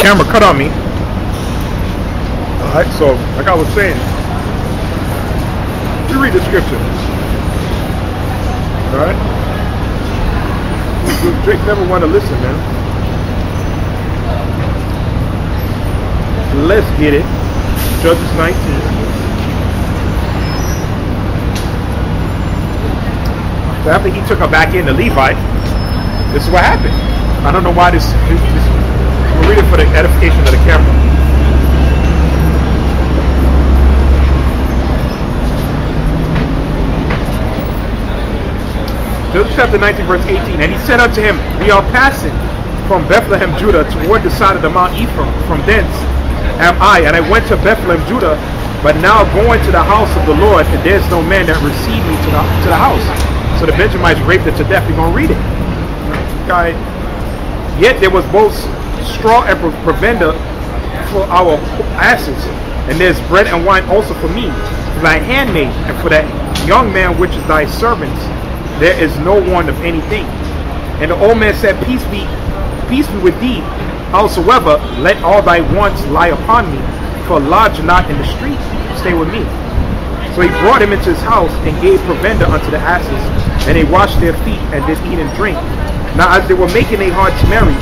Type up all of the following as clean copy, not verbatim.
camera cut on me. Alright, so like I was saying, you read the scripture. Alright? Drake never want to listen, man. Let's get it. Judges 19. So after he took her back in, the Levite, this is what happened. I don't know why this we'll read it for the edification of the camera. Judges chapter 19 verse 18. And he said unto him, we are passing from Bethlehem, Judah, toward the side of the Mount Ephraim. From thence am I, and I went to Bethlehem, Judah, but now going to the house of the Lord, and there's no man that received me to the house. So the Benjamites raped her to death. We're going to read it. Okay. Yet there was both straw and provender for our asses, and there's bread and wine also for me, for thy handmaid, and for that young man which is thy servant. There is no want of anything. And the old man said, peace be with thee. Howsoever, let all thy wants lie upon me, for lodge not in the street, stay with me. So he brought him into his house, and gave provender unto the asses, and they washed their feet, and did eat and drink. Now as they were making their hearts merry,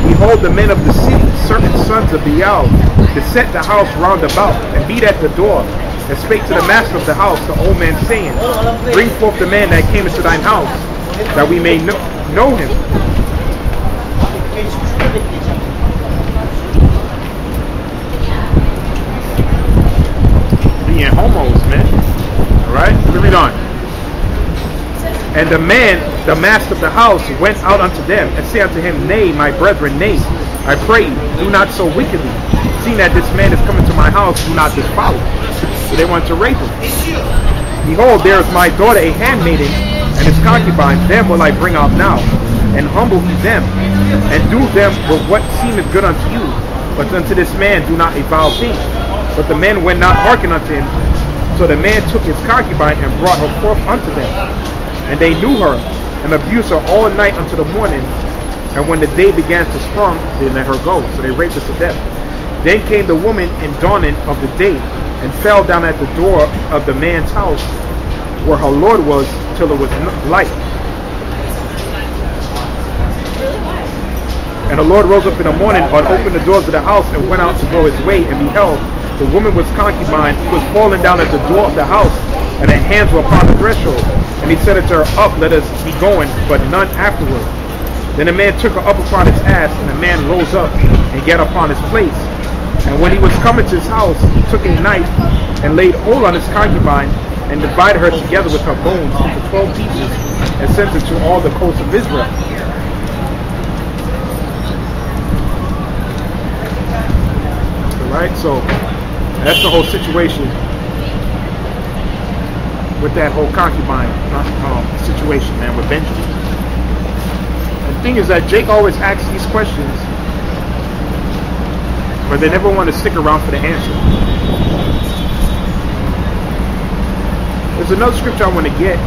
behold, the men of the city, certain sons of Baal, beset the house round about, and beat at the door, and spake to the master of the house, the old man, saying, bring forth the man that came into thine house, that we may know him. Being homos, man. Alright, let me read on. And the man, the master of the house, went out unto them, and said unto him, nay, my brethren, nay, I pray you, do not so wickedly. Seeing that this man is coming to my house, do not defile it. So they want to rape him. Behold, there is my daughter a handmaiden, and his concubine, them will I bring out now, and humble them, and do them with what seemeth good unto you. But unto this man do not a vile thing. But the men went not hearken unto him. So the man took his concubine, and brought her forth unto them. And they knew her, and abused her all night unto the morning. And when the day began to sprung, they let her go. So they raped her to death. Then came the woman in dawning of the day, and fell down at the door of the man's house, where her lord was, till it was light. And the Lord rose up in the morning, and opened the doors of the house, and went out to go his way, and beheld, the woman was concubine, who was fallen down at the door of the house, and her hands were upon the threshold. And he said unto her, up, let us be going, but none afterward. Then the man took her up upon his ass, and the man rose up, and gat upon his place. And when he was coming to his house, he took a knife, and laid hold on his concubine, and divided her together with her bones into 12 pieces, and sent it to all the coasts of Israel. Alright, so that's the whole situation with that whole concubine situation, man, with Benjamin. And the thing is that Jake always asks these questions, but they never want to stick around for the answer. There's another scripture I want to get.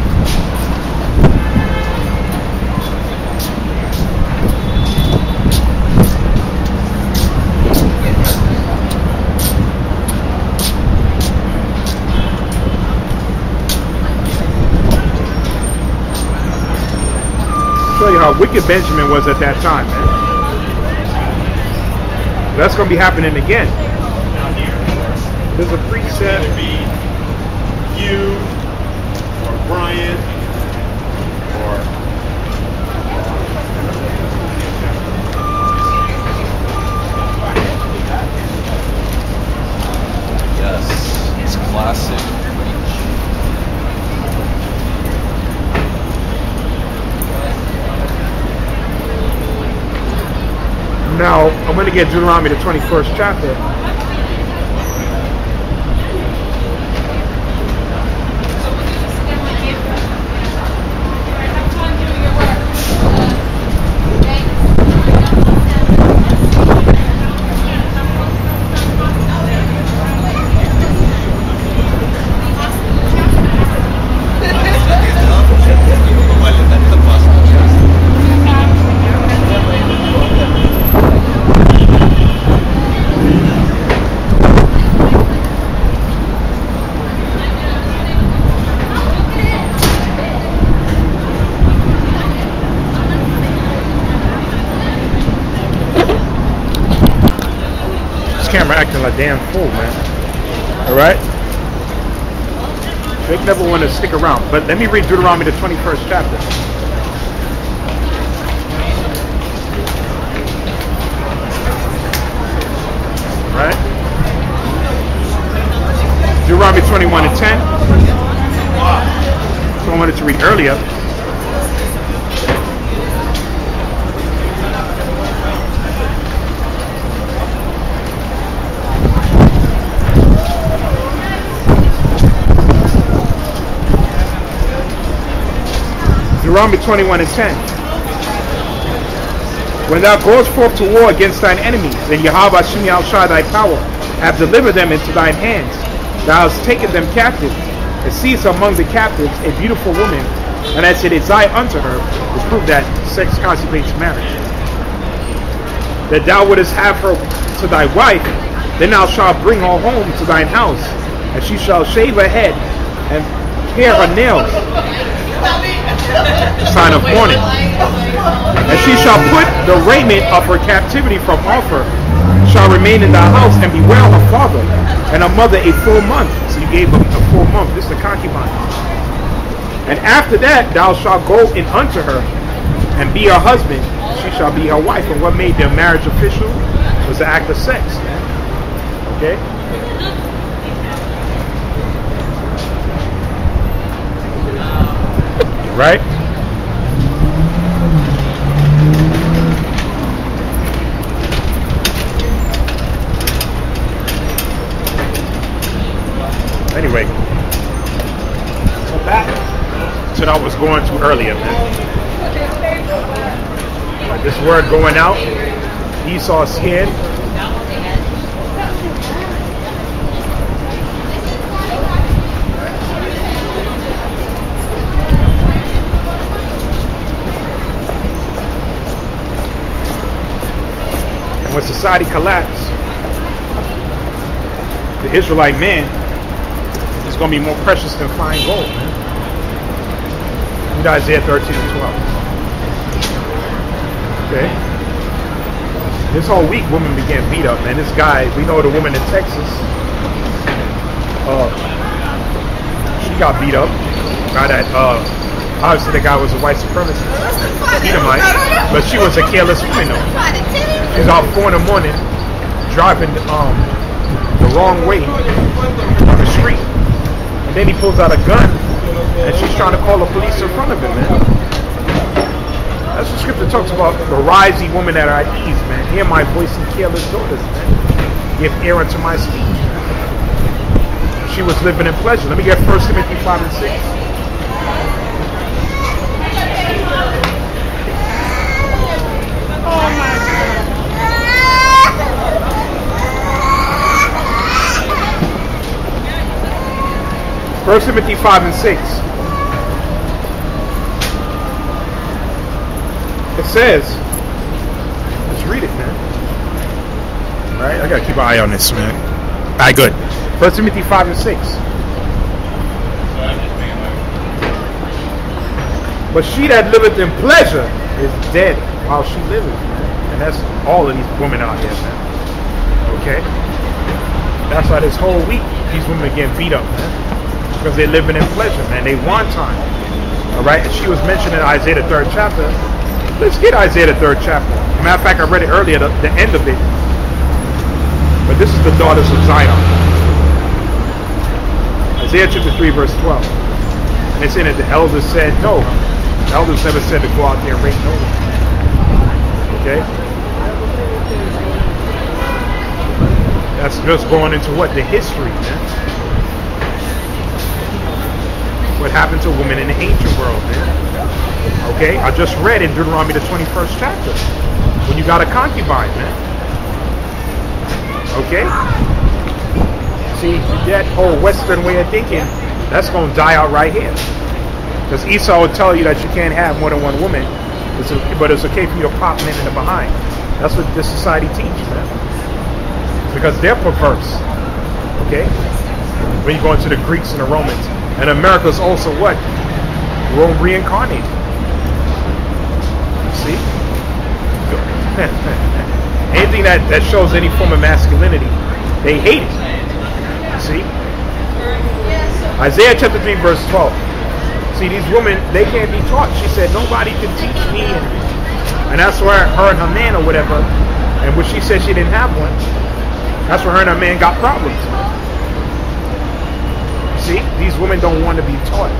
Show you how wicked Benjamin was at that time, man. That's going to be happening again. There's a precept. You or Brian or yes, it's classic. Now I'm going to get Deuteronomy the 21st chapter. camera acting like damn fool, man. Alright? They never want to stick around. But let me read Deuteronomy, the 21st chapter. Right? Deuteronomy 21 and 10. So I wanted to read earlier. Deuteronomy 21 and 10. When thou goest forth to war against thine enemies, and Yahawashi shall thy power have delivered them into thine hands, thou hast taken them captive, and seest among the captives a beautiful woman, and as it is thy unto her, is proof that sex consummates marriage, that thou wouldest have her to thy wife, then thou shalt bring her home to thine house, and she shall shave her head and pare her nails, the sign of mourning. And she shall put the raiment of her captivity from off her, shall remain in thy house, and bewail her father and her mother a full month. So you gave them a full month. This is the concubine. And after that thou shalt go in unto her and be her husband. She shall be her wife. And what made their marriage official was the act of sex. Okay? Right? Anyway, so back to what I was going to earlier, man. This word going out, Esau's skin. When society collapsed, the Israelite man is going to be more precious than fine gold, man. Read Isaiah 13 and 12. Okay. This whole week, women began beat up, man. This guy, we know the woman in Texas, she got beat up by that, obviously the guy was a white supremacist, Edomite, but she was a careless woman though. She's out 4 in the morning, driving the wrong way on the street. And then he pulls out a gun, and she's trying to call the police in front of him, man. That's what scripture talks about, the rising woman at our ease, man. Hear my voice and careless daughters, man. Give ear unto my speech. She was living in pleasure. Let me get 1 Timothy 5 and 6. Oh my God. 1 Timothy 5 and 6. It says, let's read it, man. Alright, I gotta keep an eye on this, man. Alright, good. 1 Timothy 5 and 6. But she that liveth in pleasure is dead while she liveth, man. And that's all of these women out here, man. Okay? That's why this whole week these women are getting beat up, man. Because they're living in pleasure, man. They want time. Alright? And she was mentioned in Isaiah the 3rd chapter. Let's get Isaiah the 3rd chapter. As a matter of fact, I read it earlier, the end of it. But this is the daughters of Zion. Isaiah chapter 3 verse 12. And it's in it, the elders said no. The elders never said to go out there and rape no one. Okay? That's just going into what? The history, man. What happened to women in the ancient world, man. Okay? I just read in Deuteronomy the 21st chapter. When you got a concubine, man. Okay? See, that whole Western way of thinking, that's going to die out right here. Because Esau will tell you that you can't have more than one woman, but it's okay for you to pop men in the behind. That's what this society teaches, man. Because they're perverse. Okay? When you go into the Greeks and the Romans. And America's also what? Rome reincarnated. See? Anything that shows any form of masculinity They hate it. See? Isaiah chapter 3 verse 12. See, these women, they can't be taught. She said, nobody can teach me. And that's where her and her man or whatever, and when she said she didn't have one, that's where her and her man got problems. See, these women don't want to be taught.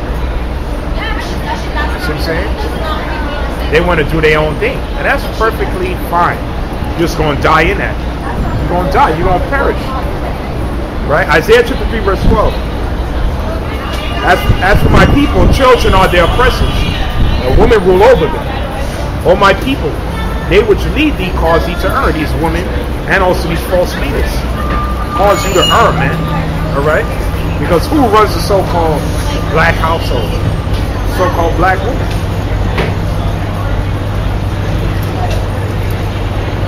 See what I'm saying? They want to do their own thing. And that's perfectly fine. You're just going to die in that. You're going to die. You're going to perish. Right? Isaiah chapter 3 verse 12. As for my people, children are their oppressors. A woman rule over them. O my people, they which lead thee cause thee to err. These women and also these false leaders cause you to err, man. Alright? Because who runs the so-called black household? So-called black woman.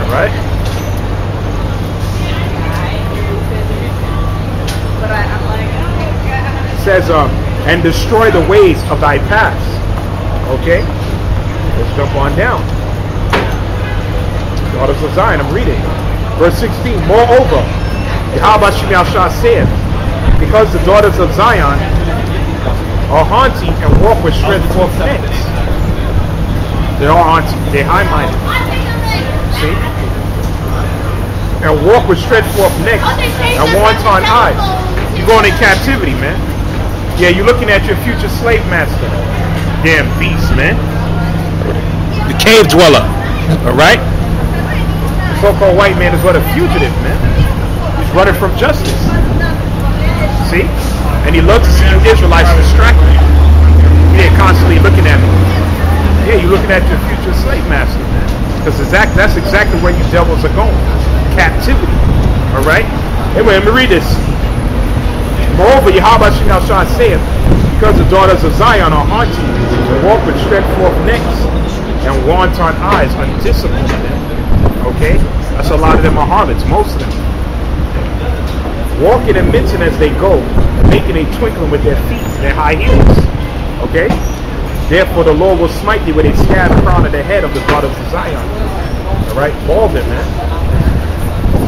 Alright? It says, and destroy the ways of thy paths. Okay? Let's jump on down. Daughters of Zion, I'm reading. Verse 16, moreover, Yahawashi saith, because the daughters of Zion are haughty and walk with stretched forth necks. They are haughty, they're high-minded. See? And walk with stretched forth necks and wanton eyes. You're going in captivity, man. Yeah, you're looking at your future slave master. Damn beast, man. The cave dweller. Alright? The so-called white man is what, a fugitive, man. He's running from justice. See? And he loves to see you Israelites distracted. They're constantly looking at me. Yeah, you're looking at your future slave master, man. Because that's exactly where you devils are going. Captivity. Alright? Anyway, let me read this. Moreover, Yahawashi saith, because the daughters of Zion are haughty, and walk with stretched forth necks, and wanton eyes, undisciplined. Okay? That's a lot of them are harlots, most of them. Walking and mincing as they go, and making a twinkling with their feet, their high heels. Okay? Therefore the Lord will smite thee with a scab crown of the head of the daughters of Zion. Alright? Bald them, man.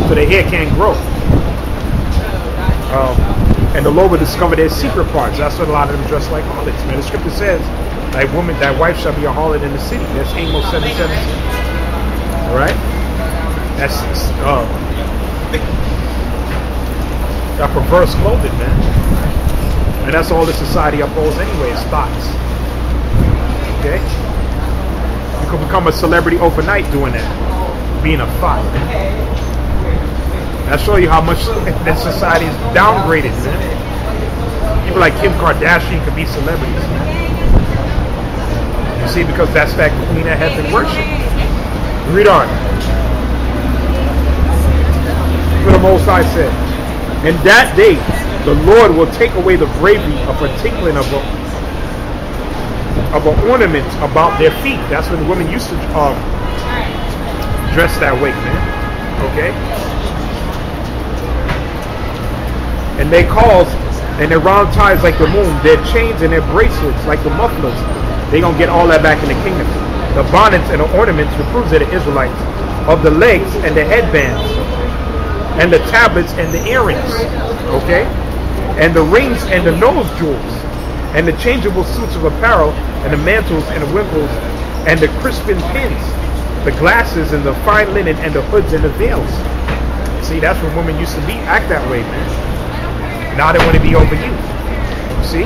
So their hair can't grow. And the Lord will discover their secret parts. That's what a lot of them dress like harlots. Man, the scripture says, thy wife shall be a harlot in the city. That's Amos 7:17. Alright? That's that perverse clothing, man. And that's all the society upholds anyway, is thoughts. Okay? You can become a celebrity overnight doing that. Being a thought. I'll show you how much that society is downgraded, man. People like Kim Kardashian could be celebrities, man. You see, because that's that queen of heaven worship. Read on. What the Most High said. In that day, the Lord will take away the bravery of a tinkling of an ornament about their feet. That's when the women used to dress that way, man. Okay? And they cause, and their round ties like the moon, their chains and their bracelets like the mufflers. They're going to get all that back in the kingdom. The bonnets and the ornaments reproves of the Israelites, of the legs and the headbands, and the tablets and the earrings, okay? And the rings and the nose jewels, and the changeable suits of apparel, and the mantles and the wimples, and the crisping pins, the glasses and the fine linen, and the hoods and the veils. See, that's when women used to act that way, man. Now they want to be over you. See?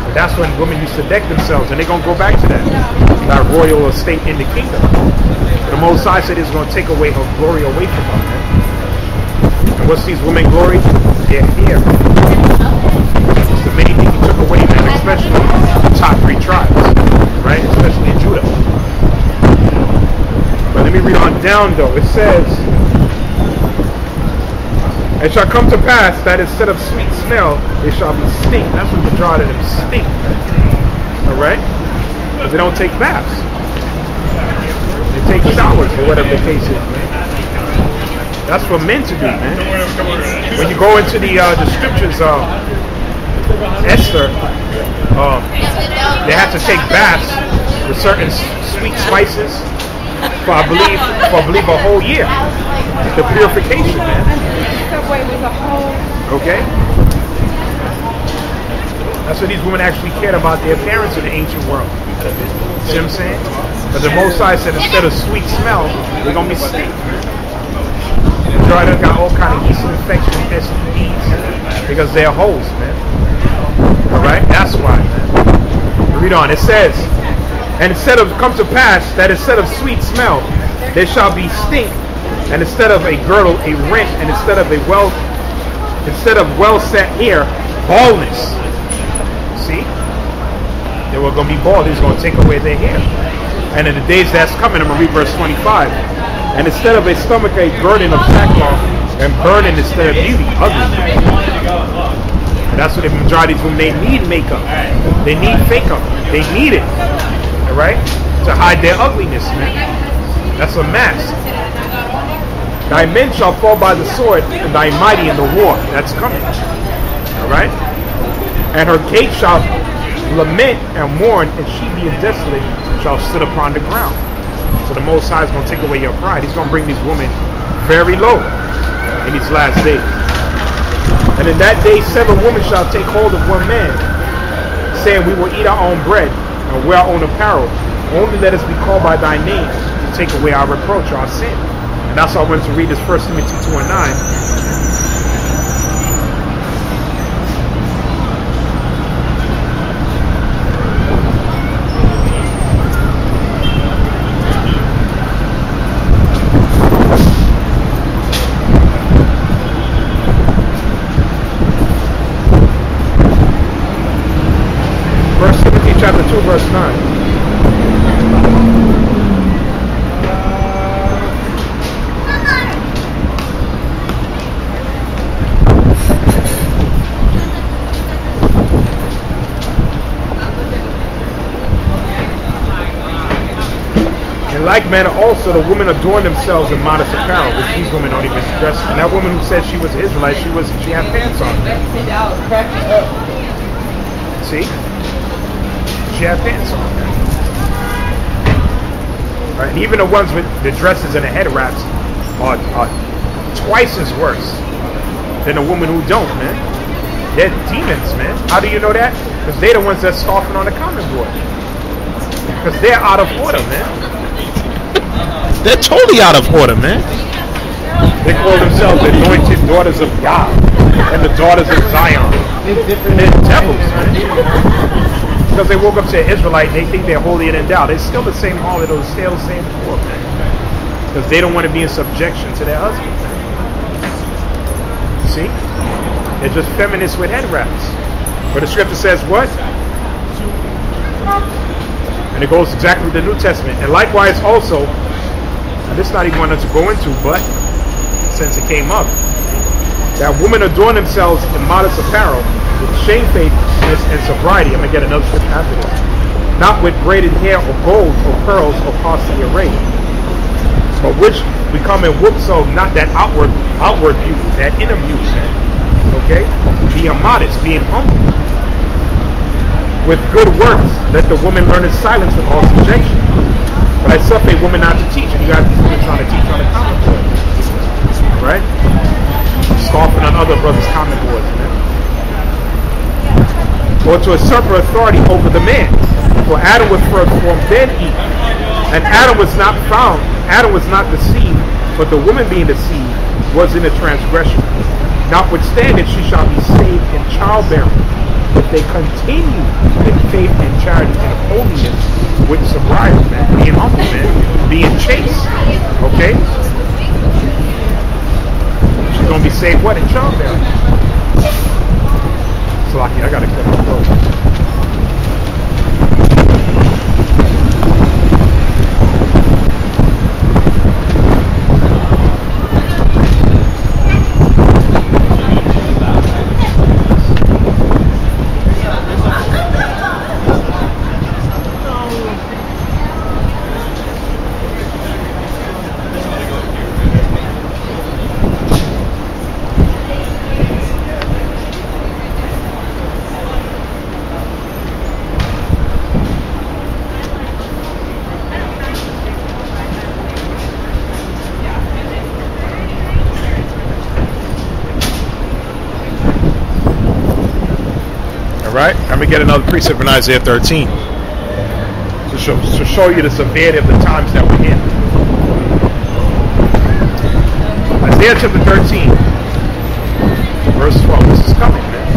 But that's when women used to deck themselves, and they're going to go back to that royal estate in the kingdom. The Most High said he's going to take away her glory away from her, man. And what's these women glory? Their hair. It's the many things he took away, man, especially the top 3 tribes, right? Especially in Judah. But let me read on down, though. It says, it shall come to pass that instead of sweet smell, they shall be stink. That's what the majority of them stink. Alright? Because they don't take baths. They take showers, or whatever the case is, man. That's for men to do, man. When you go into the scriptures, Esther, they have to take baths with certain sweet spices for I believe a whole year. The purification, man. Subway was a whole. Okay? That's what these women actually cared about their appearance in the ancient world. See what I'm saying? But the Most High said instead of sweet smell, they're going to be stink. Jordan got all kind of yeast infections, STDs, because they're hoes, man. Alright? That's why, man. Read on. It says, and instead of, come to pass, that instead of sweet smell, there shall be stink, and instead of a girdle, a rent, and instead of well set hair, baldness. See? They were going to be bald. He's going to take away their hair. And in the days that's coming, I'm going to read verse 25. And instead of a stomach, a burden of sackcloth, and burning instead of beauty, ugly. And that's what the majority of them, they need makeup. They need fake up. They need it. Alright? To hide their ugliness, man. That's a mask. Thy men shall fall by the sword, and thy mighty in the war. That's coming. Alright? And her gate shall lament and mourn, and she being desolate shall sit upon the ground. So the Most High is going to take away your pride. He's going to bring these women very low in these last days. And in that day 7 women shall take hold of one man, saying, we will eat our own bread and wear our own apparel. Only let us be called by thy name to take away our reproach, our sin. And that's why I went to read this 1 Timothy 2 and 9. Chapter 2, verse 9. In like manner also the women adorn themselves in modest apparel, which these women don't even dress. And that woman who said she was an Israelite, she had pants on. See? She had pants on. Right? And even the ones with the dresses and the head wraps are twice as worse than the women who don't, man. They're demons, man. How do you know that? Because they're the ones that's scoffing on the common board. Because they're out of order, man. They're totally out of order, man. They call themselves the anointed daughters of God and the daughters of Zion. And they're devils, man. Because they woke up to an Israelite, they think they're holier than thou. They're still the same harlot, they're still the same before, man. Because they don't want to be in subjection to their husband. See? They're just feminists with head wraps. But the scripture says what? And it goes exactly with the New Testament. And likewise also, and this is not even one to go into, but since it came up, that women adorn themselves in modest apparel, with shamefacedness and sobriety. I'm going to get another scripture after this. Not with braided hair or gold or pearls or costly array, but which become in whoops of not that outward beauty, that inner beauty. Okay? Being modest, being humble. With good works, let the woman learn in silence with all subjection. But I suffer a woman not to teach, and you got these women trying to teach on the common board. Right? Scoffing on other brothers' common boards, man. Or to usurp her authority over the man. For Adam was first formed, then Eve. And Adam was not deceived, but the woman being deceived was in a transgression. Notwithstanding, she shall be saved in childbearing, if they continue in faith and charity and holiness with sobriety, man. Being humble, man. Being chaste. Okay? She's going to be saved what? In childbearing. Slocky, I gotta cut my throat. right? I'm going to get another precept in Isaiah 13 to show you the severity of the times that we're in. Isaiah chapter 13, verse 12. This is coming, man.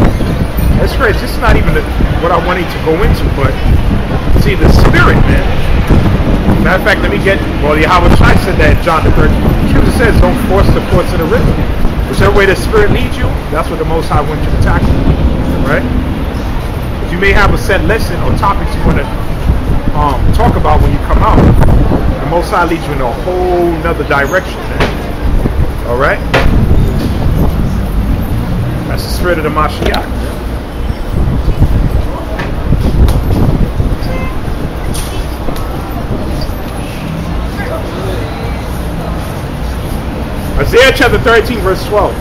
That's crazy. This is not even what I wanted to go into, but see, the spirit, man. Matter of fact, let me get, well, Yahawashi said that in John the 13th. Scripture says, don't force the courts of the river. Whichever way the spirit leads you, that's what the Most High wants you to tackle, right? You may have a set lesson or topics you want to talk about when you come out. The Most High leads you in a whole nother direction, man. All right? That's the spirit of the Mashiach. Isaiah chapter 13, verse 12.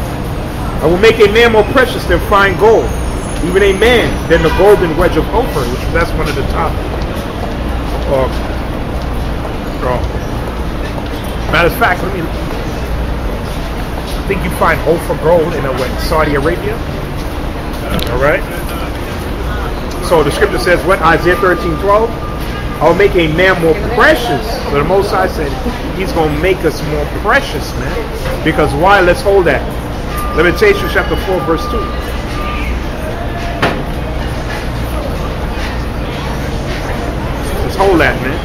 I will make a man more precious than fine gold, even a man than the golden wedge of Ophir, which that's one of the top. Matter of fact, I think you find Ophir gold in Saudi Arabia. All right. So the scripture says, what? Isaiah 13:12. I'll make a man more precious. So the Most High said He's going to make us more precious, man. Because why? Let's hold that. Lamentations chapter 4, verse 2. Let's hold that, man.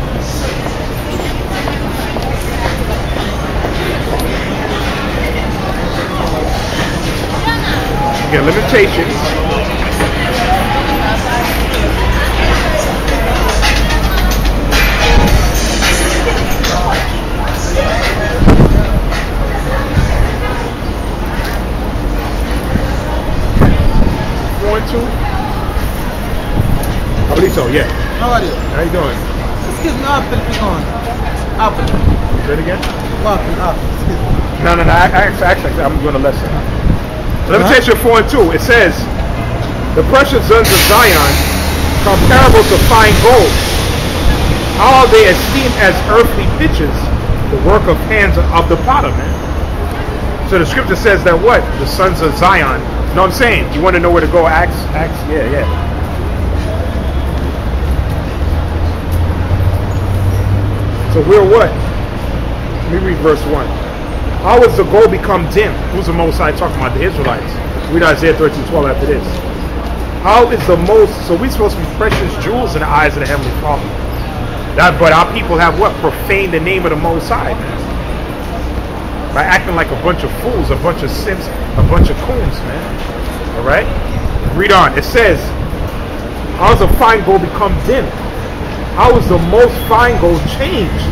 Yeah, Lamentations. I believe so, yeah. How are you? How you doing? Excuse me, apple, pecan. Apple. Say it again? Apple. Excuse me. No. Actually, I'm doing a lesson. Lamentation 4 and 2. It says, the precious sons of Zion, comparable to fine gold. How are they esteemed as earthly riches, the work of hands of the potter, man? So the scripture says that what? The sons of Zion. You know what I'm saying? You want to know where to go? Acts? Yeah. So we're what? Let me read verse 1. How has the gold become dim? Who's the Most High talking about? The Israelites. Read Isaiah 13:12 after this. How is the most, so we're supposed to be precious jewels in the eyes of the Heavenly Father. But our people have what? Profaned the name of the Most High, man. By acting like a bunch of fools, a bunch of simps, a bunch of coons, man. Alright? Read on. It says, how does the fine gold become dim? How is the most fine gold changed?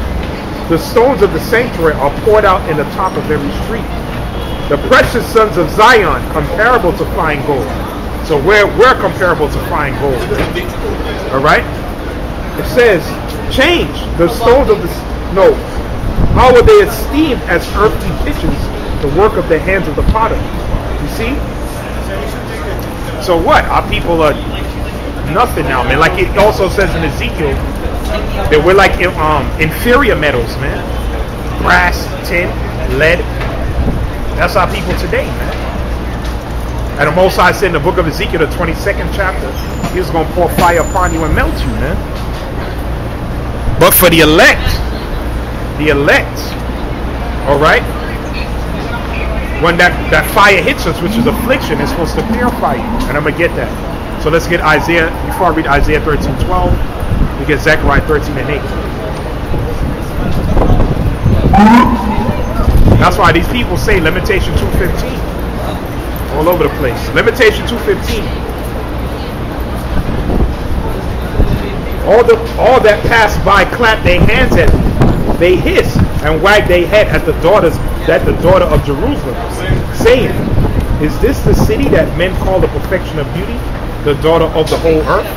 The stones of the sanctuary are poured out in the top of every street. The precious sons of Zion, comparable to fine gold. So we're comparable to fine gold. Alright? It says, change. The stones of the... No. How are they esteemed as earthly riches, the work of the hands of the potter? You see? So what? Our people are nothing now, man. Like it also says in Ezekiel that we're like inferior metals, man. Brass, tin, lead. That's our people today, man. And the Most High said in the book of Ezekiel, the 22nd chapter, He was going to pour fire upon you and melt you, man. But for the elect, all right, when that fire hits us, which is affliction, it's supposed to purify you, and I'm gonna get that. So let's get Isaiah. Before I read Isaiah 13:12, we get Zechariah 13 and 8. That's why these people say Lamentation 2:15 all over the place. Lamentation 2:15. All that pass by clap their hands at me. They hiss and wag their head at the daughter of Jerusalem, saying, is this the city that men call the perfection of beauty, the daughter of the whole earth?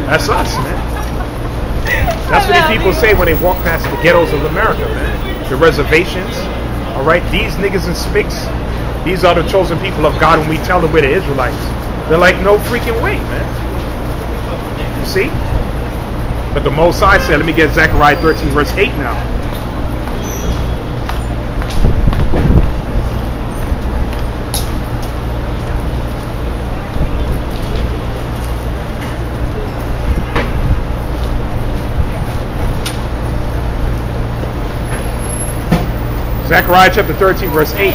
That's us, man. That's what these people say when they walk past the ghettos of America, man. The reservations, all right? These niggas and spicks, these are the chosen people of God when we tell them we're the Israelites. They're like, no freaking way, man. You see? But the Most High said, let me get Zechariah 13 verse 8 now. Zechariah chapter 13, verse 8.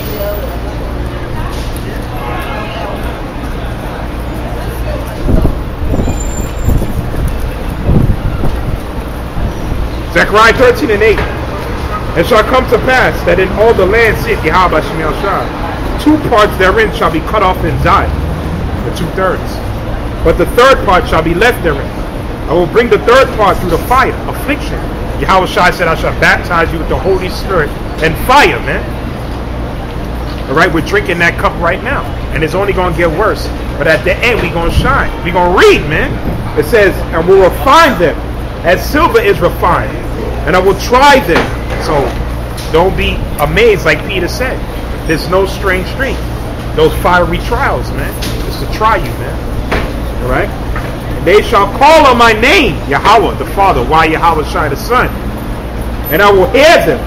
Zechariah 13 and 8. It shall come to pass that in all the land, saith Yahawashi, two parts therein shall be cut off and die, the 2/3. But the third part shall be left therein. I will bring the third part through the fire, affliction. Yahawashi said, I shall baptize you with the Holy Spirit and fire, man. Alright, we're drinking that cup right now. And it's only going to get worse. But at the end, we're going to shine. We're going to read, man. It says, and we'll refine them as silver is refined. And I will try them. So, don't be amazed like Peter said. There's no strange drink. Those fiery trials, man. It's to try you, man. Alright? And they shall call on my name, Yahawah, the Father. Why Yahawashi, the Son? And I will hear them.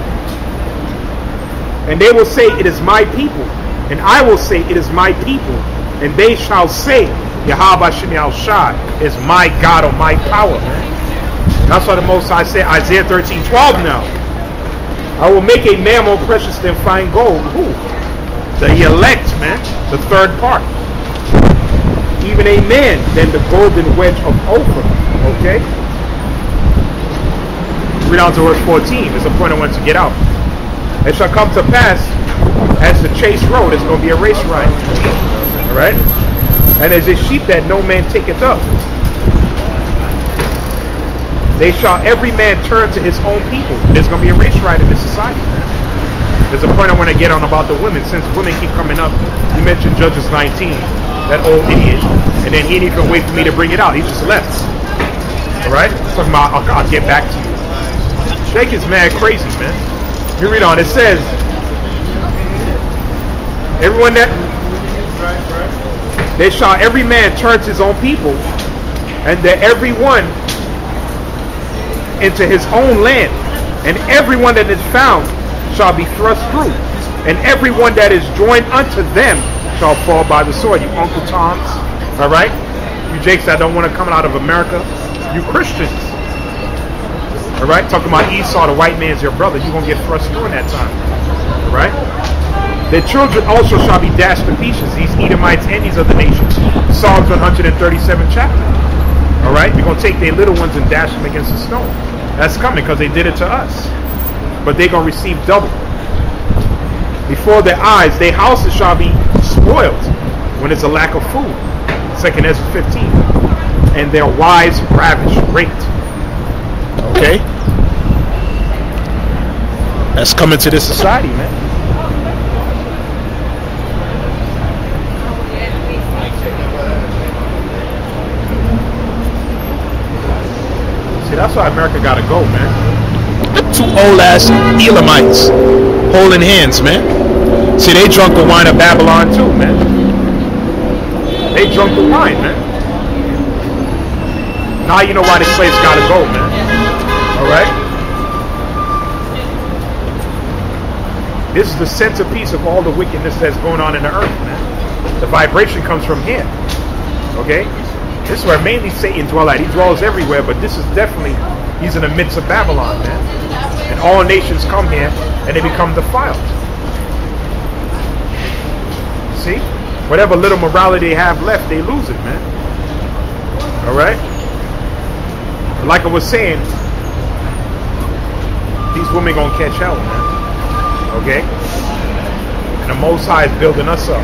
And they will say, it is my people. And I will say, it is my people. And they shall say, Yahawashi is my God or my power, man. That's what the Most High said, Isaiah 13:12 now. I will make a man more precious than fine gold. Who? The elect, man. The third part. Even a man than the golden wedge of Ophir. Okay? Read on to verse 14. There's a point I want to get out. It shall come to pass as the chase road. It's going to be a race ride. Alright? And as a sheep that no man taketh up. They shall every man turn to his own people. There's going to be a race ride in this society. There's a point I want to get on about the women. Since women keep coming up, you mentioned Judges 19, that old idiot, and then he didn't even wait for me to bring it out. He just left. Alright? Talking about, I'll get back to you. Sheikh is mad crazy, man. You read on. It says, everyone that they shall every man turn to his own people, and that every one into his own land, and everyone that is found shall be thrust through, and everyone that is joined unto them shall fall by the sword. You Uncle Toms, all right? You Jakes that don't want to come out of America, you Christians, all right? Talking about Esau, the white man's your brother. You're gonna get thrust through in that time, all right? Their children also shall be dashed to pieces. These Edomites and these other nations. Psalms 137 chapter. All right, you're gonna take their little ones and dash them against the stone. That's coming because they did it to us. But they're gonna receive double. Before their eyes, their houses shall be spoiled when there's a lack of food. 2 Ezra 15. And their wives ravished, raped. Okay, that's coming to this society, man. See, that's why America gotta go, man. Two old ass Elamites holding hands, man. See, they drunk the wine of Babylon too, man. They drunk the wine, man. Now you know why this place gotta go, man. Alright? This is the centerpiece of all the wickedness that's going on in the earth, man. The vibration comes from here. Okay? This is where mainly Satan dwells at. He dwells everywhere, but this is definitely, he's in the midst of Babylon, man. And all nations come here and they become defiled. See? Whatever little morality they have left, they lose it, man. Alright? Like I was saying, these women gonna catch hell, man. Okay? And the Most High is building us up.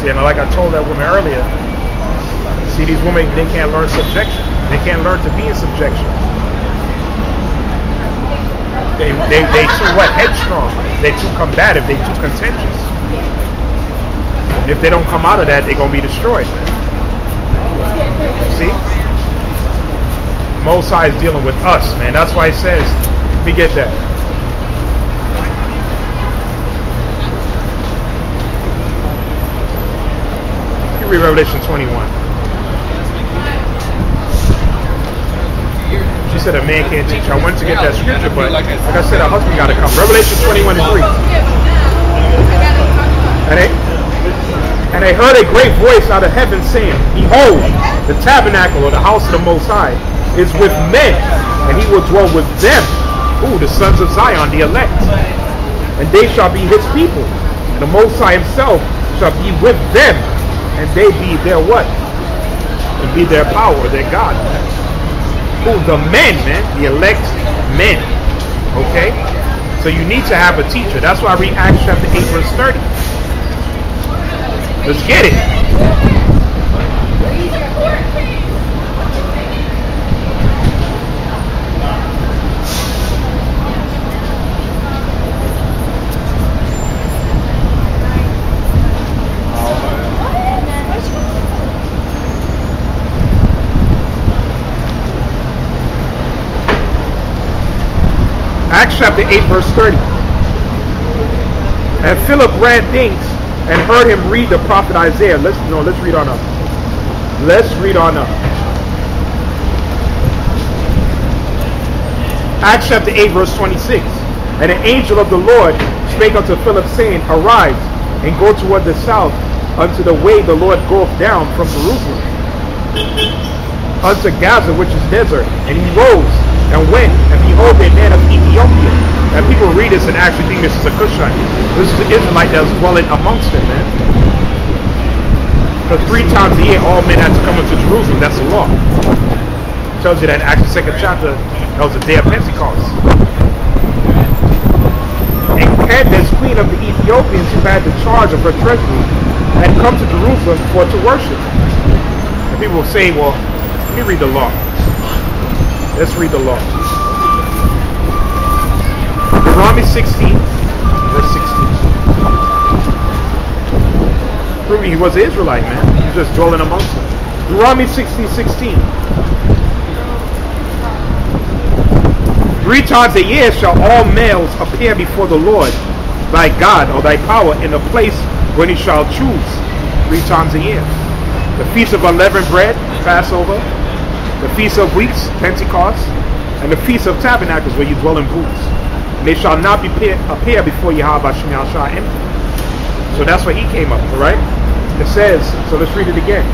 See, and like I told that woman earlier, see, these women, they can't learn subjection. They can't learn to be in subjection. They too what? Headstrong. They too combative. They too contentious. And if they don't come out of that, they're gonna be destroyed. See? Most High is dealing with us, man. That's why it says, let me get that. You read Revelation 21. She said a man can't teach. I wanted to get that scripture, but like I said, her husband got to come. Revelation 21 and 3. And they heard a great voice out of heaven saying, behold, the tabernacle or the house of the Most High is with men, and he will dwell with them. Ooh, the sons of Zion, the elect. and they shall be his people. And the Most High himself shall be with them, and they be their what? And be their power, their God. Who? The men, man. The elect men. Okay? So you need to have a teacher. That's why I read Acts chapter 8 verse 30. Let's get it. Acts chapter 8 verse 30. And Philip ran things and heard him read the prophet Isaiah. Let's read on up. Let's read on up. Acts chapter 8 verse 26. And an angel of the Lord spake unto Philip, saying, Arise and go toward the south unto the way the Lord goeth down from Jerusalem unto Gaza, which is desert. And he rose and went, and behold, a man of Ethiopia. And people read this and actually think this is a Cushite. This is an Israelite that was dwelling amongst them, man. Because 3 times a year, all men had to come into Jerusalem. That's the law. It tells you that in Acts 2nd chapter, that was the day of Pentecost. And Candace, queen of the Ethiopians, who had the charge of her treasury, had come to Jerusalem for to worship. And people will say, well, let me read the law. Let's read the law. Deuteronomy 16, verse 16. Proving he was an Israelite, man. He was just dwelling amongst them. Deuteronomy 16:16. 3 times a year shall all males appear before the Lord thy God, or thy power, in the place when he shall choose. 3 times a year. The feast of unleavened bread, Passover. The Feast of Weeks, Pentecost, and the Feast of Tabernacles, where you dwell in booths. And they shall not appear before Yahawashi empty. So that's where he came up, all right? It says, so let's read it again.